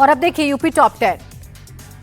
और अब देखिए यूपी टॉप 10।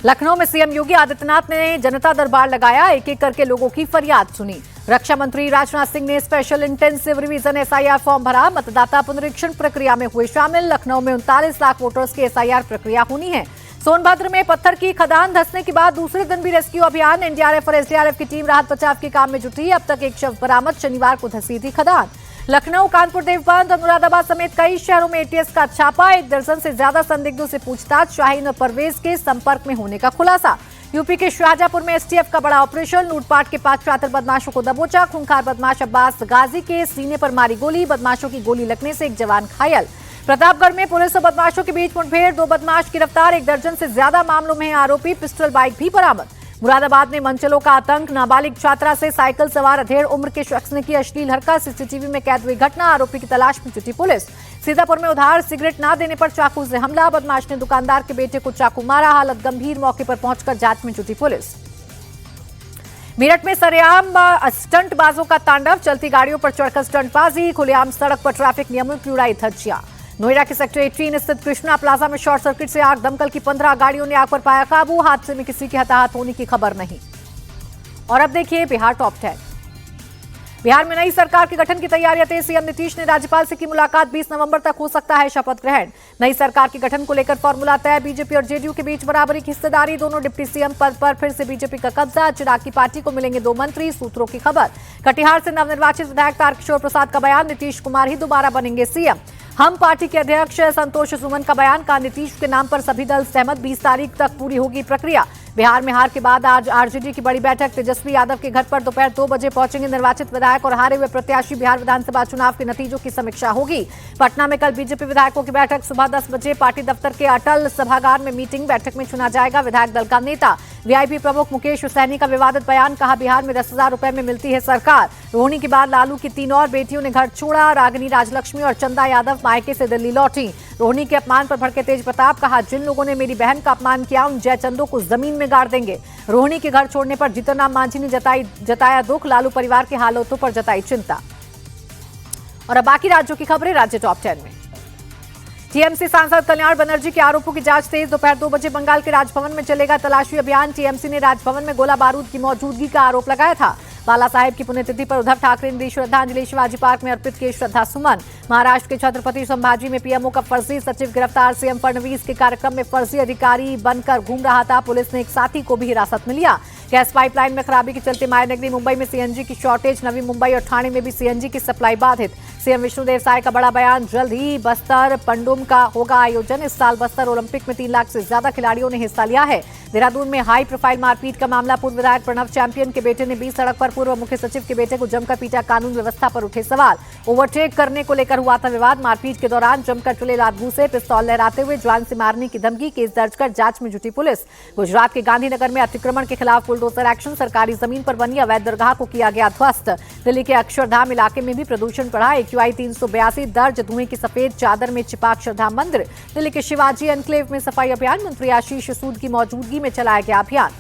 लखनऊ में सीएम योगी आदित्यनाथ ने जनता दरबार लगाया, एक एक करके लोगों की फरियाद सुनी। रक्षा मंत्री राजनाथ सिंह ने special intensive revision SIR form भरा, मतदाता पुनरीक्षण प्रक्रिया में हुए शामिल। लखनऊ में 39 लाख वोटर्स की एसआईआर प्रक्रिया होनी है। सोनभद्र में पत्थर की खदान धंसने के बाद दूसरे दिन भी रेस्क्यू अभियान, एनडीआरएफ और एसडीआरएफ की टीम राहत बचाव के काम में जुटी। अब तक एक शव बरामद, शनिवार को धंसी थी खदान। लखनऊ, कानपुर, देवबंद और मुरादाबाद समेत कई शहरों में एटीएस का छापा, 1 दर्जन से ज्यादा संदिग्धों से पूछताछ, शाहीन और परवेज के संपर्क में होने का खुलासा। यूपी के शाहजहांपुर में एसटीएफ का बड़ा ऑपरेशन, लूटपाट के 5 शातिर बदमाशों को दबोचा। खूंखार बदमाश अब्बास गाजी के सीने पर मारी गोली, बदमाशों की गोली लगने से एक जवान घायल। प्रतापगढ़ में पुलिस और बदमाशों के बीच मुठभेड़, 2 बदमाश गिरफ्तार, 1 दर्जन से ज्यादा मामलों में है आरोपी। पिस्टल बाइक भी बरामद। मुरादाबाद में मनचलों का आतंक, नाबालिग छात्रा से साइकिल सवार अधेड़ उम्र के शख्स ने की अश्लील हरकत, सीसीटीवी में कैद हुई घटना, आरोपी की तलाश में जुटी पुलिस। सीतापुर में उधार सिगरेट ना देने पर चाकू से हमला, बदमाश ने दुकानदार के बेटे को चाकू मारा, हालत गंभीर, मौके पर पहुंचकर जांच में जुटी पुलिस। मेरठ में सरेआम स्टंटबाजों का तांडव, चलती गाड़ियों पर चढ़कर स्टंटबाजी, खुलेआम सड़क पर ट्रैफिक नियमों की उड़ाई धज्जियां। नोएडा के सेक्टर 18 स्थित कृष्णा प्लाजा में शॉर्ट सर्किट से आग, दमकल की 15 गाड़ियों ने आग पर पाया काबू, हादसे में किसी के हताहत होने की खबर नहीं। और अब देखिए बिहार टॉप 10। बिहार में नई सरकार के गठन की तैयारियां तेज, सीएम नीतीश ने राज्यपाल से की मुलाकात, 20 नवंबर तक हो सकता है शपथ ग्रहण। नई सरकार के गठन को लेकर फॉर्मूला तय, बीजेपी और जेडीयू के बीच बराबरी की हिस्सेदारी, दोनों डिप्टी सीएम पद पर फिर से बीजेपी का कब्जा। चिराग की पार्टी को मिलेंगे 2 मंत्री, सूत्रों की खबर। कटिहार से नवनिर्वाचित विधायक तारकिशोर प्रसाद का बयान, नीतीश कुमार ही दोबारा बनेंगे सीएम। हम पार्टी के अध्यक्ष संतोष सुमन का बयान, का नीतीश के नाम पर सभी दल सहमत, 20 तारीख तक पूरी होगी प्रक्रिया। बिहार में हार के बाद आज आरजेडी की बड़ी बैठक, तेजस्वी यादव के घर पर दोपहर 2 बजे पहुंचेंगे निर्वाचित विधायक और हारे हुए प्रत्याशी, बिहार विधानसभा चुनाव के नतीजों की समीक्षा होगी। पटना में कल बीजेपी विधायकों की बैठक, सुबह 10 बजे पार्टी दफ्तर के अटल सभागार में मीटिंग, बैठक में चुना जाएगा विधायक दल का नेता। वीआईपी प्रमुख मुकेश सैनी का विवादित बयान, कहा बिहार में 10,000 रुपए में मिलती है सरकार। रोहिणी के बाद लालू की 3 और बेटियों ने घर छोड़ा, रागिनी, राजलक्ष्मी और चंदा यादव मायके से दिल्ली लौटी। रोहिणी के अपमान पर भड़के तेज प्रताप, कहा जिन लोगों ने मेरी बहन का अपमान किया उन जयचंदों को जमीन में गाड़ देंगे। रोहिणी के घर छोड़ने पर जीतनराम मांझी ने जताया दुख, लालू परिवार के हालातों पर जताई चिंता। और अब बाकी राज्यों की खबरें राज्य टॉप 10 में। टीएमसी सांसद कल्याण बनर्जी के आरोपों की जांच तेज, दोपहर 2 बजे बंगाल के राजभवन में चलेगा तलाशी अभियान। टीएमसी ने राजभवन में गोला बारूद की मौजूदगी का आरोप लगाया था। बाला साहेब की पुण्यतिथि पर उद्धव ठाकरे ने दी श्रद्धांजलि, शिवाजी पार्क में अर्पित किए श्रद्धा सुमन। महाराष्ट्र के छत्रपति संभाजी में पीएमओ का फर्जी सचिव गिरफ्तार, सीएम फडणवीस के कार्यक्रम में फर्जी अधिकारी बनकर घूम रहा था, पुलिस ने एक साथी को भी हिरासत में लिया। गैस पाइपलाइन में खराबी के चलते मायानगरी मुंबई में सीएनजी की शॉर्टेज, नवी मुंबई और ठाणे में भी सीएनजी की सप्लाई बाधित। सीएम विष्णुदेव साय का बड़ा बयान, जल्द ही बस्तर पंडुम का होगा आयोजन। इस साल बस्तर ओलंपिक में 3 लाख से ज्यादा खिलाड़ियों ने हिस्सा लिया है। देहरादून में हाई प्रोफाइल मारपीट का मामला, पूर्व विधायक प्रणव चैंपियन के बेटे ने 20 सड़क पर पूर्व मुख्य सचिव के बेटे को जमकर पीटा, कानून व्यवस्था पर उठे सवाल। ओवरटेक करने को लेकर हुआ था विवाद, मारपीट के दौरान जमकर चले लात घूसे, पिस्तौल लहराते हुए जान से मारने की धमकी, केस दर्ज कर जांच में जुटी पुलिस। गुजरात के गांधीनगर में अतिक्रमण के खिलाफ बुलडोजर एक्शन, सरकारी जमीन पर बनी अवैध दरगाह को किया गया ध्वस्त। दिल्ली के अक्षरधाम इलाके में भी प्रदूषण बढ़ा, AQI 382 दर्ज, धुएं की सफेद चादर में छिपा अक्षरधाम मंदिर। दिल्ली के शिवाजी एनक्लेव में सफाई अभियान, मंत्री आशीष सूद की मौजूदगी में चलाया गया अभियान।